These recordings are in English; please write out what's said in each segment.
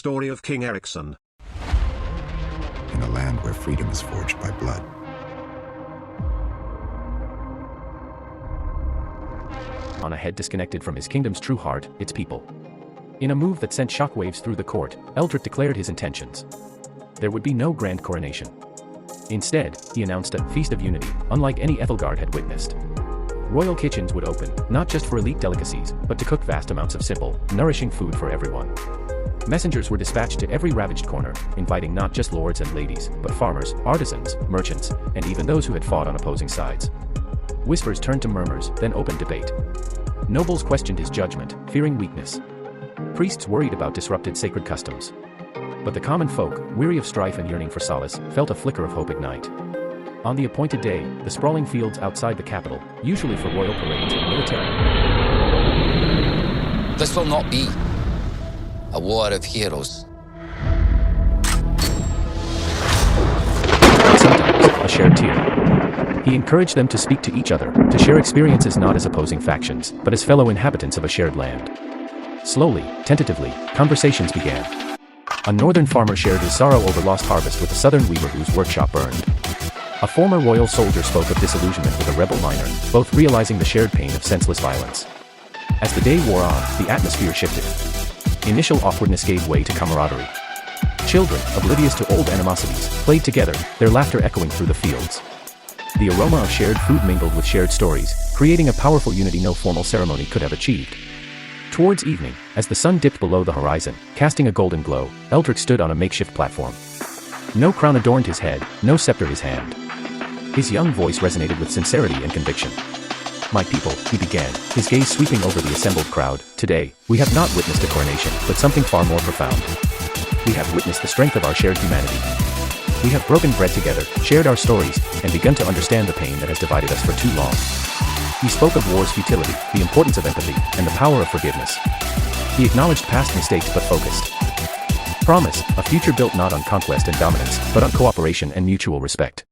story of King Ericsson. In a land where freedom is forged by blood. On a head disconnected from his kingdom's true heart, its people. In a move that sent shockwaves through the court, Eldrick declared his intentions. There would be no grand coronation. Instead, he announced a Feast of Unity, unlike any Ethgard had witnessed. Royal kitchens would open, not just for elite delicacies, but to cook vast amounts of simple, nourishing food for everyone. Messengers were dispatched to every ravaged corner, inviting not just lords and ladies, but farmers, artisans, merchants, and even those who had fought on opposing sides. Whispers turned to murmurs, then open debate. Nobles questioned his judgment, fearing weakness. Priests worried about disrupted sacred customs. But the common folk, weary of strife and yearning for solace, felt a flicker of hope ignite. On the appointed day, the sprawling fields outside the capital, usually for royal parades and military. This will not be a war of heroes. Sometimes, a shared tear. He encouraged them to speak to each other, to share experiences not as opposing factions, but as fellow inhabitants of a shared land. Slowly, tentatively, conversations began. A northern farmer shared his sorrow over lost harvest with a southern weaver whose workshop burned. A former royal soldier spoke of disillusionment with a rebel miner, both realizing the shared pain of senseless violence. As the day wore on, the atmosphere shifted. Initial awkwardness gave way to camaraderie. Children, oblivious to old animosities, played together, their laughter echoing through the fields. The aroma of shared food mingled with shared stories, creating a powerful unity no formal ceremony could have achieved. Towards evening, as the sun dipped below the horizon, casting a golden glow, Eldrick stood on a makeshift platform. No crown adorned his head, no scepter his hand. His young voice resonated with sincerity and conviction. "My people," he began, his gaze sweeping over the assembled crowd, "today, we have not witnessed a coronation, but something far more profound. We have witnessed the strength of our shared humanity. We have broken bread together, shared our stories, and begun to understand the pain that has divided us for too long." He spoke of war's futility, the importance of empathy, and the power of forgiveness. He acknowledged past mistakes but focused. Promise, a future built not on conquest and dominance, but on cooperation and mutual respect.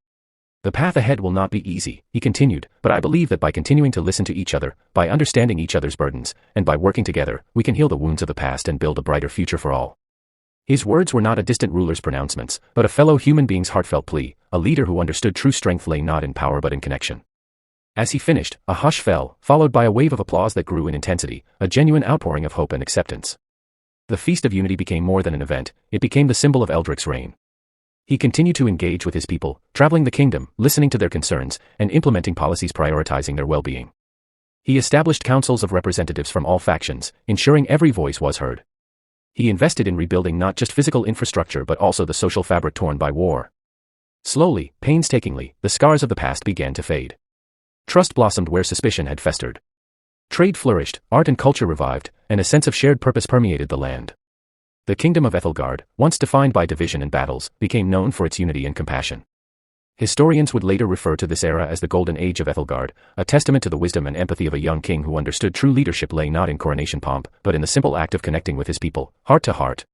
"The path ahead will not be easy," he continued, "but I believe that by continuing to listen to each other, by understanding each other's burdens, and by working together, we can heal the wounds of the past and build a brighter future for all." His words were not a distant ruler's pronouncements, but a fellow human being's heartfelt plea, a leader who understood true strength lay not in power but in connection. As he finished, a hush fell, followed by a wave of applause that grew in intensity, a genuine outpouring of hope and acceptance. The Feast of Unity became more than an event, it became the symbol of Eldrick's reign. He continued to engage with his people, traveling the kingdom, listening to their concerns, and implementing policies prioritizing their well-being. He established councils of representatives from all factions, ensuring every voice was heard. He invested in rebuilding not just physical infrastructure but also the social fabric torn by war. Slowly, painstakingly, the scars of the past began to fade. Trust blossomed where suspicion had festered. Trade flourished, art and culture revived, and a sense of shared purpose permeated the land. The kingdom of Ethgard, once defined by division and battles, became known for its unity and compassion. Historians would later refer to this era as the Golden Age of Ethgard, a testament to the wisdom and empathy of a young king who understood true leadership lay not in coronation pomp, but in the simple act of connecting with his people, heart to heart.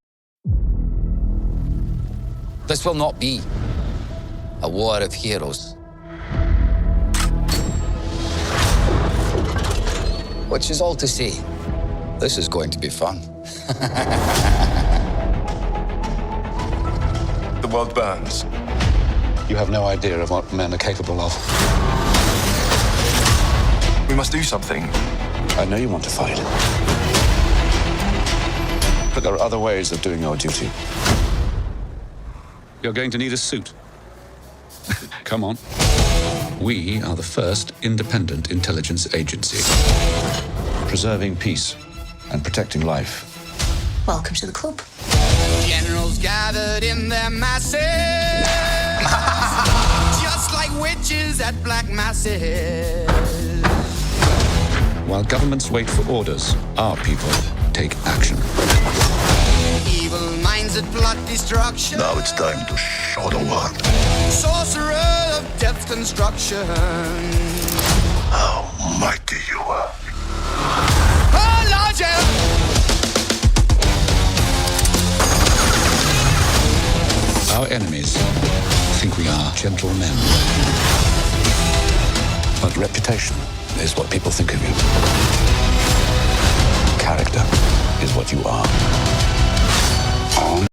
This will not be a war of heroes. Which is all to say, this is going to be fun. The world burns. You have no idea of what men are capable of. We must do something. I know you want to fight. But there are other ways of doing your duty. You're going to need a suit. Come on. We are the first independent intelligence agency. Preserving peace and protecting life. Welcome to the club. Generals gathered in their masses, just like witches at black masses. While governments wait for orders, our people take action. Evil minds that plot destruction. Now it's time to show the world Sorcerer of death's construction. how mighty you are. Oh, Lord, yeah. Our enemies think we are gentle men. But reputation is what people think of you. Character is what you are.